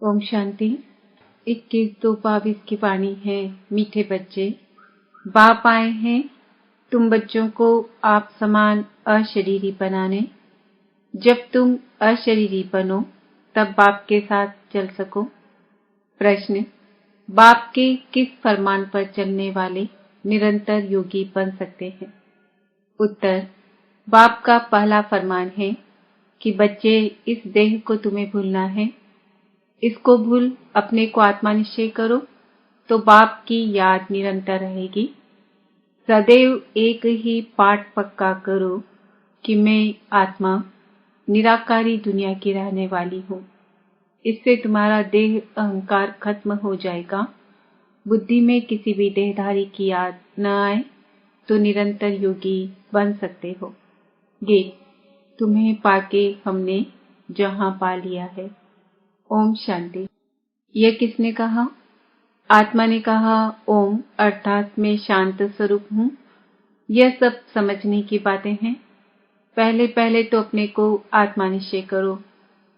ओम शांति। 21-2-22 की वाणी है। मीठे बच्चे, बाप आए हैं तुम बच्चों को आप समान अशरीरी बनाने। जब तुम अशरीरी बनो तब बाप के साथ चल सको। प्रश्न, बाप के किस फरमान पर चलने वाले निरंतर योगी बन सकते हैं? उत्तर, बाप का पहला फरमान है कि बच्चे इस देह को तुम्हें भूलना है। इसको भूल अपने को आत्मा निश्चय करो तो बाप की याद निरंतर रहेगी। सदैव एक ही पाठ पक्का करो कि मैं आत्मा निराकारी दुनिया की रहने वाली हूँ। इससे तुम्हारा देह अहंकार खत्म हो जाएगा। बुद्धि में किसी भी देहधारी की याद न आए तो निरंतर योगी बन सकते हो। ये तुम्हें पाके हमने जहां पा लिया है। ओम शांति। यह किसने कहा? आत्मा ने कहा ओम अर्थात मैं शांत स्वरूप हूँ। यह सब समझने की बातें हैं। पहले पहले तो अपने को आत्मा निश्चय करो।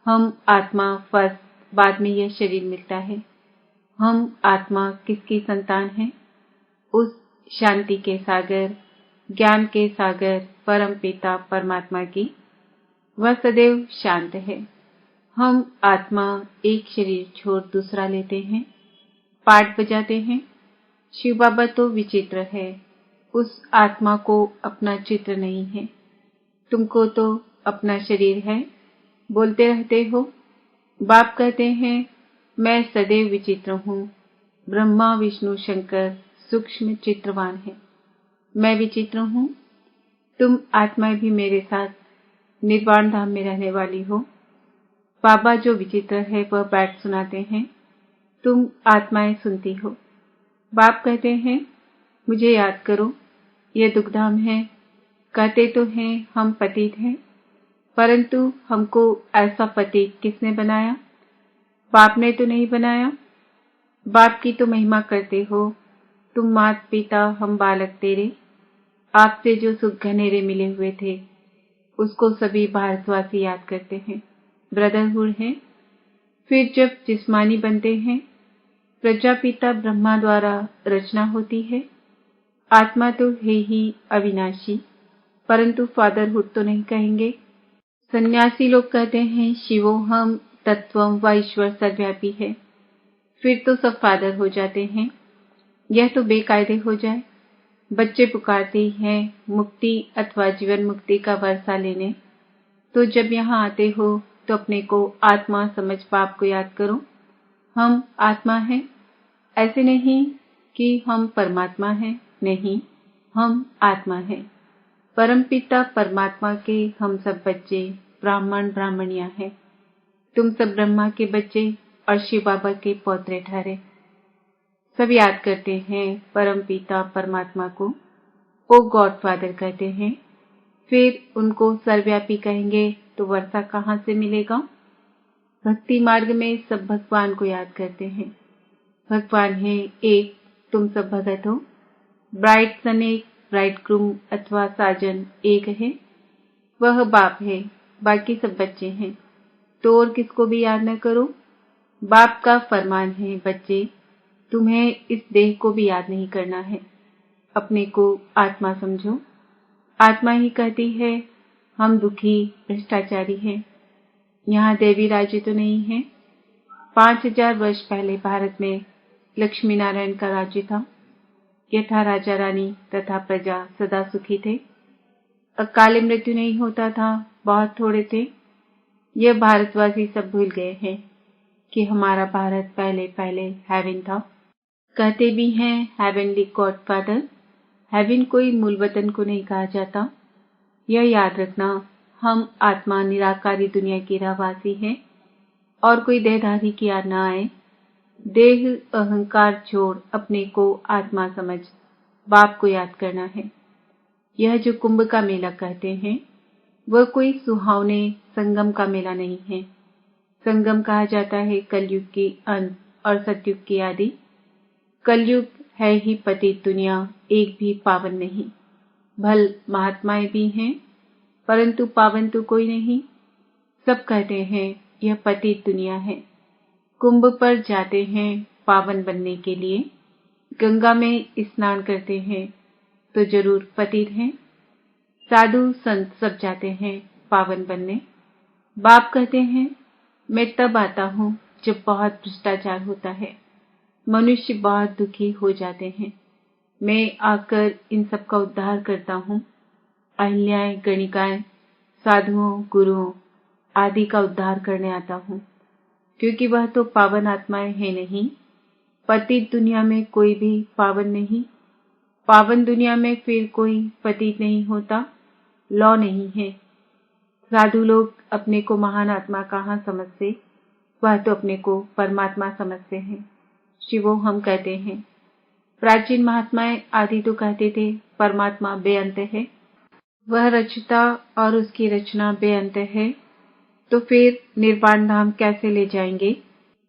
हम आत्मा फर्स्ट, बाद में यह शरीर मिलता है। हम आत्मा किसकी संतान हैं? उस शांति के सागर, ज्ञान के सागर परम पिता परमात्मा की। वह सदैव शांत है। हम आत्मा एक शरीर छोड़ दूसरा लेते हैं, पाठ बजाते हैं। शिव बाबा तो विचित्र है। उस आत्मा को अपना चित्र नहीं है। तुमको तो अपना शरीर है, बोलते रहते हो। बाप कहते हैं मैं सदैव विचित्र हूँ। ब्रह्मा विष्णु शंकर सूक्ष्म चित्रवान है। मैं विचित्र हूँ। तुम आत्माएं भी मेरे साथ निर्वाण धाम में रहने वाली हो। बाबा जो विचित्र है वह बैठ सुनाते हैं, तुम आत्माएं सुनती हो। बाप कहते हैं मुझे याद करो, यह दुखधाम है। कहते तो हैं हम पतित हैं, परंतु हमको ऐसा पतित किसने बनाया? बाप ने तो नहीं बनाया। बाप की तो महिमा करते हो। तुम मात पिता हम बालक तेरे। आपसे जो सुख घनेरे मिले हुए थे उसको सभी भारतवासी याद करते हैं। ब्रदरहुड है। फिर जब जिस्मानी बनते हैं, प्रजापिता ब्रह्मा द्वारा रचना होती है। आत्मा तो है ही अविनाशी, परंतु फादरहुड तो नहीं कहेंगे। सन्यासी लोग कहते हैं शिवोहम तत्वम व ईश्वर सर्वव्यापी है। फिर तो सब फादर हो जाते हैं। यह तो बेकायदे हो जाए। बच्चे पुकारते हैं मुक्ति अथवा जीवन मुक्ति का वर्षा लेने। तो जब यहाँ आते हो तो अपने को आत्मा समझ बाप को याद करो। हम आत्मा हैं। ऐसे नहीं कि हम परमात्मा हैं, नहीं, हम आत्मा हैं। परमपिता परमात्मा के हम सब बच्चे ब्राह्मण ब्राह्मणियां हैं। तुम सब ब्रह्मा के बच्चे और शिव बाबा के पौत्रे ठहरे। सब याद करते हैं परमपिता परमात्मा को। ओ गॉड फादर कहते हैं। फिर उनको सर्वव्यापी कहेंगे तो वर्षा कहाँ से मिलेगा? भक्ति मार्ग में सब भगवान को याद करते हैं। भगवान है एक, तुम सब भगत हो। ब्राइड सन एक, ब्राइड ग्रूम अथवा साजन एक है, वह बाप है। बाकी सब बच्चे हैं। तो और किसको भी याद न करो। बाप का फरमान है बच्चे, तुम्हें इस देह को भी याद नहीं करना है। अपने को आत्मा समझो। आत्मा ही कहती है हम दुखी भ्रष्टाचारी हैं। यहाँ देवी राज्य तो नहीं है। 5000 वर्ष पहले भारत में लक्ष्मी नारायण का राज्य था। यथा राजा रानी तथा प्रजा सदा सुखी थे। अकाले मृत्यु नहीं होता था, बहुत थोड़े थे। यह भारतवासी सब भूल गए हैं कि हमारा भारत पहले पहले हेवन था। कहते भी हैं हेवनली गॉड फादर। हेवन कोई मूल वतन को नहीं कहा जाता। यह याद रखना, हम आत्मा निराकारी दुनिया की रहवासी हैं और कोई देहधारी की याद न आए। देह अहंकार छोड़ अपने को आत्मा समझ बाप को याद करना है। यह जो कुंभ का मेला कहते हैं वह कोई सुहावने संगम का मेला नहीं है। संगम कहा जाता है कलयुग की अंत और सतयुग की आदि। कलयुग है ही पतित दुनिया, एक भी पावन नहीं। भल महात्माएं भी हैं, परंतु पावन तो कोई नहीं। सब कहते हैं यह पतित दुनिया है। कुंभ पर जाते हैं पावन बनने के लिए, गंगा में स्नान करते हैं तो जरूर पतित हैं। साधु संत सब जाते हैं पावन बनने। बाप कहते हैं मैं तब आता हूँ जब बहुत भ्रष्टाचार होता है, मनुष्य बहुत दुखी हो जाते हैं। मैं आकर इन सब का उद्धार करता हूँ। अहिल्याएं, गणिकाएं, साधुओं, गुरुओं आदि का उद्धार करने आता हूँ, क्योंकि वह तो पावन आत्माएं हैं नहीं। पतित दुनिया में कोई भी पावन नहीं, पावन दुनिया में फिर कोई पतित नहीं होता। लौ नहीं है। साधु लोग अपने को महान आत्मा कहाँ समझते, वह तो अपने को परमात्मा समझते हैं। शिवो हम कहते हैं। प्राचीन महात्माएं आदि तो कहते थे परमात्मा बेअंत है, वह रचता और उसकी रचना बेअंत है, तो फिर निर्वाण धाम कैसे ले जाएंगे।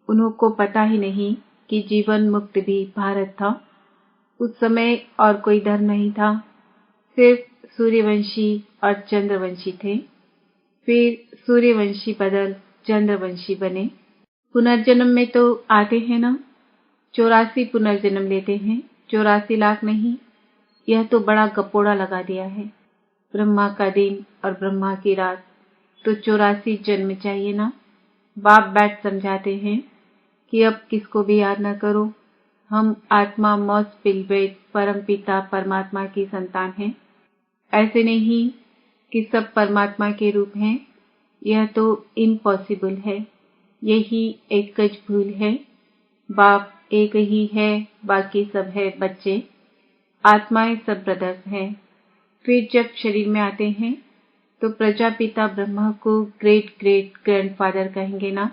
उन्हों को पता ही नहीं कि जीवन मुक्त भी भारत था। उस समय और कोई धर्म नहीं था, सिर्फ सूर्यवंशी और चंद्रवंशी थे। फिर सूर्यवंशी बदल चंद्रवंशी बने। पुनर्जन्म में तो आते हैं ना, 84 पुनर्जन्म लेते हैं, 84 लाख नहीं। यह तो बड़ा गपोड़ा लगा दिया है। ब्रह्मा का दिन और ब्रह्मा की रात, तो 84 जन्म चाहिए ना। बाप बैठ समझाते हैं कि अब किसको भी याद न करो, हम आत्मा मौज पिलवेद परम पिता परमात्मा की संतान हैं। ऐसे नहीं कि सब परमात्मा के रूप हैं, यह तो इम्पॉसिबल है। यही एक गज भूल है। बाप एक ही है, बाकी सब है बच्चे। आत्माएं सब ब्रदर्स हैं। फिर जब शरीर में आते हैं तो प्रजापिता ब्रह्मा को ग्रेट ग्रेट ग्रैंडफादर कहेंगे ना।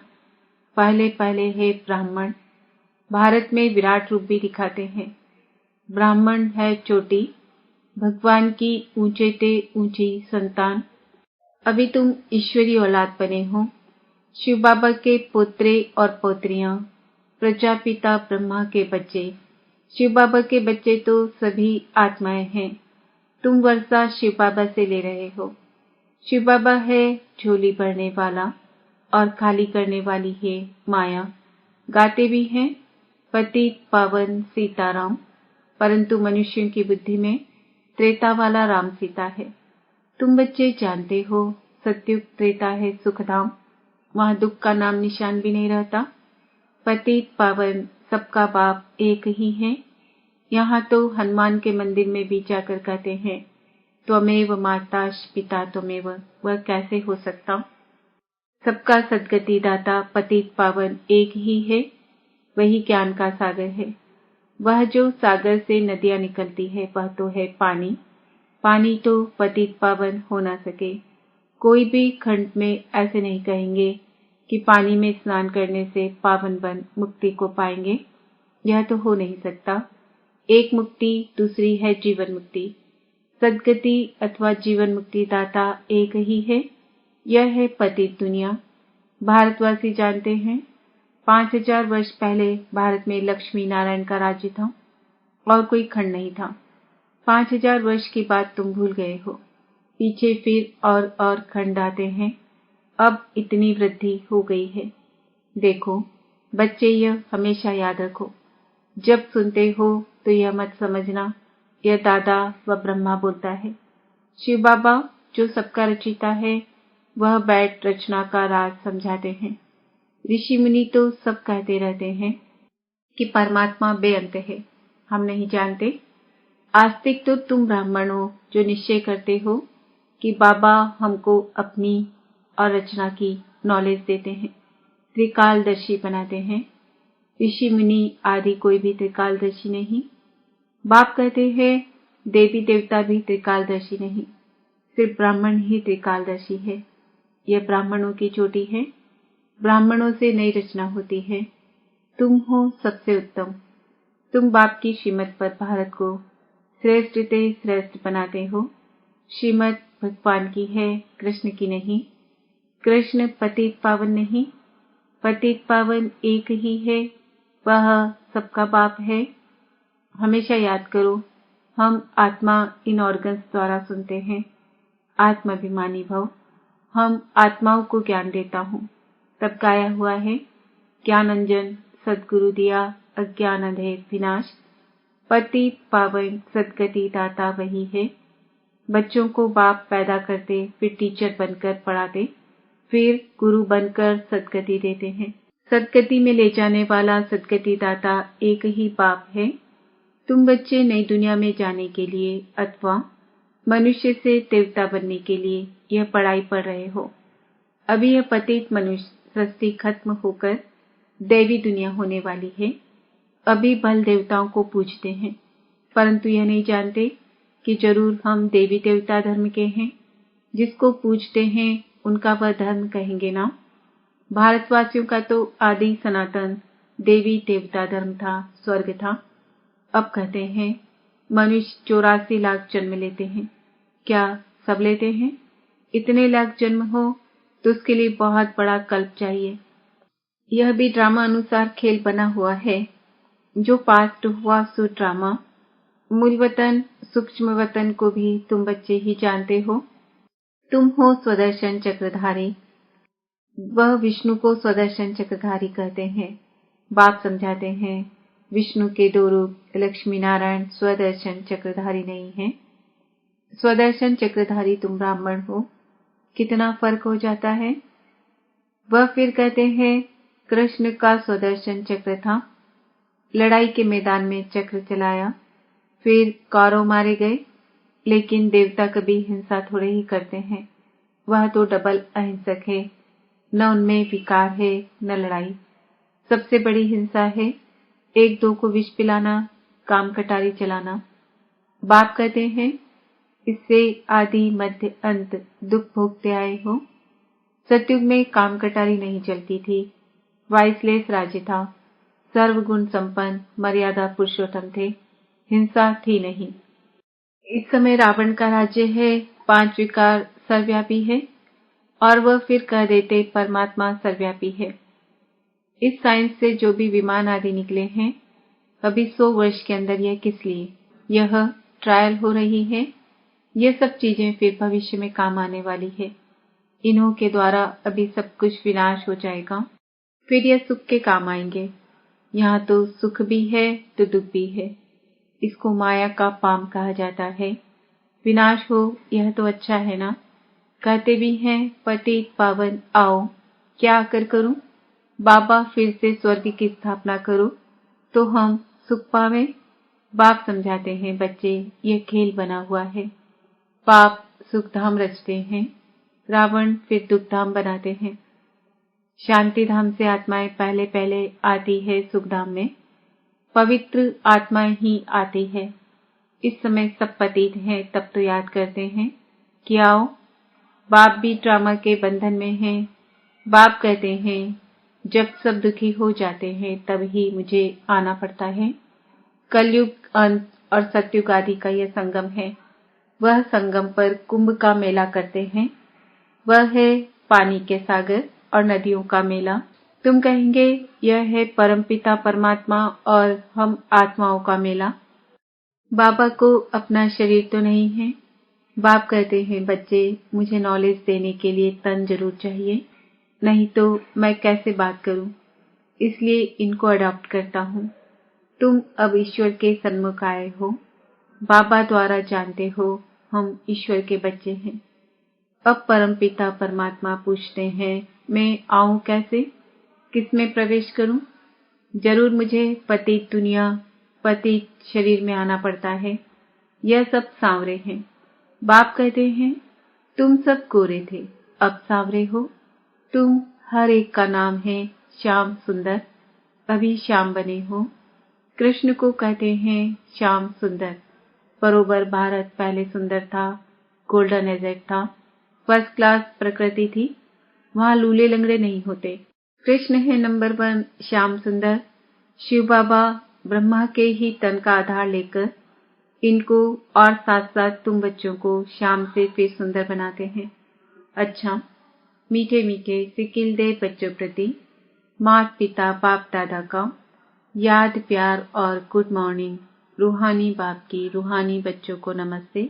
पहले पहले है ब्राह्मण। भारत में विराट रूप भी दिखाते हैं। ब्राह्मण है चोटी, भगवान की ऊंचे ते ऊंची संतान। अभी तुम ईश्वरी औलाद बने हो, शिव बाबा के पोत्रे और पोत्रियां, प्रजापिता ब्रह्मा के बच्चे। शिव बाबा के बच्चे तो सभी आत्माएं हैं। तुम वर्षा शिव बाबा से ले रहे हो। शिव बाबा है झोली भरने वाला और खाली करने वाली है माया। गाते भी हैं पतित पावन सीताराम, परंतु मनुष्यों की बुद्धि में त्रेता वाला राम सीता है। तुम बच्चे जानते हो सत्युग त्रेता है सुखधाम, वहां दुख का नाम निशान भी नहीं रहता। पतित पावन सबका बाप एक ही है। यहाँ तो हनुमान के मंदिर में भी जाकर कहते हैं त्वमेव माता पिता त्वमेव, वह कैसे हो सकता। सबका सद्गति दाता पतित पावन एक ही है, वही ज्ञान का सागर है। वह जो सागर से नदियां निकलती है वह तो है पानी। पानी तो पतित पावन हो ना सके। कोई भी खंड में ऐसे नहीं कहेंगे कि पानी में स्नान करने से पावन बन मुक्ति को पाएंगे। यह तो हो नहीं सकता। एक मुक्ति दूसरी है जीवन मुक्ति। सद्गति अथवा जीवन मुक्ति दाता एक ही है। यह है पतित दुनिया। भारतवासी जानते हैं 5000 वर्ष पहले भारत में लक्ष्मी नारायण का राज्य था और कोई खंड नहीं था। 5000 वर्ष की बात तुम भूल गए हो। पीछे फिर और खंड आते हैं। अब इतनी वृद्धि हो गई है। देखो बच्चे, यह हमेशा याद रखो। जब सुनते हो तो यह मत समझना यह दादा व ब्रह्मा बोलता है। शिव बाबा जो सबका रचिता है, वह बैठ रचना का राज समझाते हैं। ऋषि मुनि तो सब कहते रहते हैं कि परमात्मा बेअंत है, हम नहीं जानते। आस्तिक तो तुम ब्राह्मण हो जो निश्चय करते हो कि बाबा हमको अपनी और रचना की नॉलेज देते हैं, त्रिकालदर्शी बनाते हैं। ऋषि मुनि आदि कोई भी त्रिकालदर्शी नहीं। बाप कहते हैं देवी देवता भी त्रिकालदर्शी नहीं, सिर्फ ब्राह्मण ही त्रिकालदर्शी है। यह ब्राह्मणों की चोटी है। ब्राह्मणों से नई रचना होती है। तुम हो सबसे उत्तम। तुम बाप की श्रीमत पर भारत को श्रेष्ठ ते श्रेष्ठ बनाते हो। श्रीमत भगवान की है, कृष्ण की नहीं। कृष्ण पतित पावन नहीं, पतित पावन एक ही है, वह सबका बाप है। हमेशा याद करो, हम आत्मा इन ऑर्गन्स द्वारा सुनते हैं। आत्माभिमानी भव। हम आत्माओं को ज्ञान देता हूँ। तब गाया हुआ है ज्ञानंजन सद्गुरु दिया अज्ञान अंधेर विनाश। पतित पावन सद्गति दाता वही है। बच्चों को बाप पैदा करते, फिर टीचर बनकर पढ़ाते, फिर गुरु बनकर सद्गति देते हैं। सद्गति में ले जाने वाला सद्गति दाता एक ही बाप है। तुम बच्चे नई दुनिया में जाने के लिए अथवा मनुष्य से देवता बनने के लिए यह पढ़ाई पढ़ रहे हो। अभी यह पतित मनुष्य सृष्टि खत्म होकर देवी दुनिया होने वाली है। अभी बल देवताओं को पूजते हैं, परंतु यह नहीं जानते कि जरूर हम देवी देवता धर्म के हैं। जिसको पूजते हैं उनका वह धर्म कहेंगे ना। भारतवासियों का तो आदि सनातन देवी देवता धर्म था, स्वर्ग था। अब कहते हैं मनुष्य 84 लाख जन्म लेते हैं। क्या सब लेते हैं? इतने लाख जन्म हो तो उसके लिए बहुत बड़ा कल्प चाहिए। यह भी ड्रामा अनुसार खेल बना हुआ है। जो पास्ट हुआ सो ड्रामा। मूल वतन सूक्ष्म वतन को भी तुम बच्चे ही जानते हो। तुम हो स्वदर्शन चक्रधारी। वह विष्णु को स्वदर्शन चक्रधारी कहते हैं। बाप समझाते हैं विष्णु के दो रूप लक्ष्मी नारायण स्वदर्शन चक्रधारी नहीं है। स्वदर्शन चक्रधारी तुम ब्राह्मण हो। कितना फर्क हो जाता है। वह फिर कहते हैं कृष्ण का स्वदर्शन चक्र था। लड़ाई के मैदान में चक्र चलाया, फिर कौरव मारे गए। लेकिन देवता कभी हिंसा थोड़े ही करते हैं। वह तो डबल अहिंसक है। न उनमें विकार है न लड़ाई। सबसे बड़ी हिंसा है एक दो को विष पिलाना, काम कटारी चलाना। बाप कहते हैं इससे आदि मध्य अंत दुख भोगते आए हो। सतयुग में काम कटारी नहीं चलती थी। वाइसलेस राज्य था। सर्वगुण संपन्न मर्यादा पुरुषोत्तम थे। हिंसा थी नहीं। इस समय रावण का राज्य है। 5 विकार सर्वव्यापी है और वह फिर कह देते परमात्मा सर्वव्यापी है। इस साइंस से जो भी विमान आदि निकले हैं, अभी 100 वर्ष के अंदर यह किस लिए? यह ट्रायल हो रही है। यह सब चीजें फिर भविष्य में काम आने वाली है। इन्हों के द्वारा अभी सब कुछ विनाश हो जाएगा, फिर यह सुख के काम आएंगे। यहाँ तो सुख भी है तो दुख भी है। इसको माया का पाम कहा जाता है। विनाश हो यह तो अच्छा है ना। कहते भी हैं पतित पावन आओ, क्या आकर करूं? बाबा फिर से स्वर्ग की स्थापना करो तो हम सुख पावे। बाप समझाते हैं बच्चे यह खेल बना हुआ है। पाप सुखधाम रचते हैं, रावण फिर दुखधाम बनाते हैं। शांति धाम से आत्माएं पहले पहले आती है सुखधाम में। पवित्र आत्माएं ही आती है। इस समय सब पतित हैं, तब तो याद करते हैं कि आओ। बाप भी ड्रामा के बंधन में हैं। बाप कहते हैं जब सब दुखी हो जाते हैं तब ही मुझे आना पड़ता है। कलयुग अंत और सतयुग आदि का यह संगम है। वह संगम पर कुंभ का मेला करते हैं। वह है पानी के सागर और नदियों का मेला। तुम कहेंगे यह है परमपिता परमात्मा और हम आत्माओं का मेला। बाबा को अपना शरीर तो नहीं है। बाप कहते हैं बच्चे मुझे नॉलेज देने के लिए तन जरूर चाहिए, नहीं तो मैं कैसे बात करूं। इसलिए इनको अडॉप्ट करता हूं। तुम अब ईश्वर के सन्मुख आए हो। बाबा द्वारा जानते हो हम ईश्वर के बच्चे हैं। अब परमपिता परमात्मा पूछते हैं मैं आऊं कैसे, किसमें प्रवेश करूं? जरूर मुझे पतित दुनिया पतित शरीर में आना पड़ता है। यह सब सांवरे हैं। बाप कहते हैं तुम सब गोरे थे, अब सांवरे हो। तुम हर एक का नाम है श्याम सुंदर, अभी श्याम बने हो। कृष्ण को कहते हैं श्याम सुंदर। बरोबर भारत पहले सुंदर था, गोल्डन एजेट था, फर्स्ट क्लास प्रकृति थी। वहां लूले लंगड़े नहीं होते। कृष्ण है नंबर 1 श्याम सुंदर। शिव बाबा ब्रह्मा के ही तन का आधार लेकर इनको और साथ साथ तुम बच्चों को श्याम से फिर सुंदर बनाते हैं। अच्छा, मीठे मीठे सिकिल दे बच्चों प्रति माता पिता बाप दादा का याद प्यार और गुड मॉर्निंग। रूहानी बाप की रूहानी बच्चों को नमस्ते।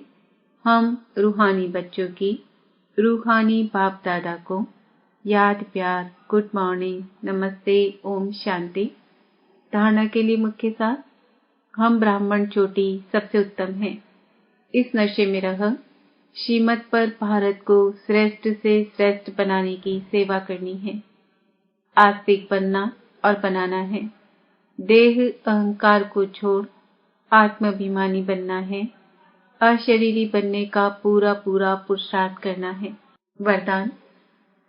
हम रूहानी बच्चों की रूहानी बाप दादा को याद प्यार, गुड मॉर्निंग, नमस्ते, ओम शांति। धारणा के लिए मुख्य सार, हम ब्राह्मण चोटी सबसे उत्तम हैं। इस नशे में रह श्रीमत पर भारत को श्रेष्ठ से श्रेष्ठ बनाने की सेवा करनी है। आस्तिक बनना और बनाना है। देह अहंकार को छोड़ आत्माभिमानी बनना है। अशरीरी बनने का पूरा पूरा पुरुषार्थ करना है। वरदान,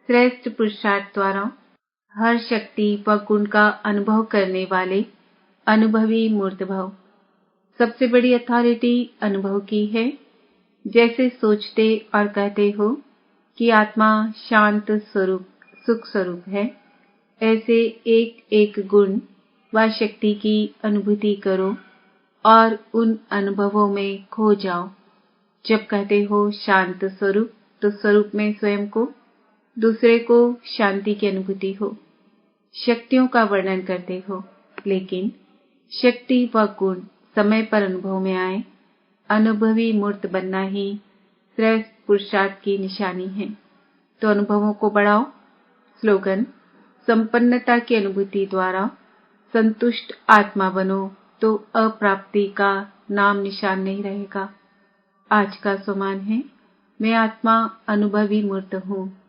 श्रेष्ठ पुरुषार्थ द्वारा हर शक्ति व गुण का अनुभव करने वाले अनुभवी मूर्त भव। सबसे बड़ी अथॉरिटी अनुभव की है। जैसे सोचते और कहते हो कि आत्मा शांत स्वरूप, सुख स्वरूप है, ऐसे एक एक गुण व शक्ति की अनुभूति करो और उन अनुभवों में खो जाओ। जब कहते हो शांत स्वरूप, तो स्वरूप में स्वयं को, दूसरे को शांति की अनुभूति हो। शक्तियों का वर्णन करते हो, लेकिन शक्ति व गुण समय पर अनुभव में आए। अनुभवी मूर्त बनना ही श्रेष्ठ पुरुषार्थ की निशानी है। तो अनुभवों को बढ़ाओ। स्लोगन, संपन्नता की अनुभूति द्वारा संतुष्ट आत्मा बनो तो अप्राप्ति का नाम निशान नहीं रहेगा। आज का सुमान है, मैं आत्मा अनुभवी मूर्त हूँ।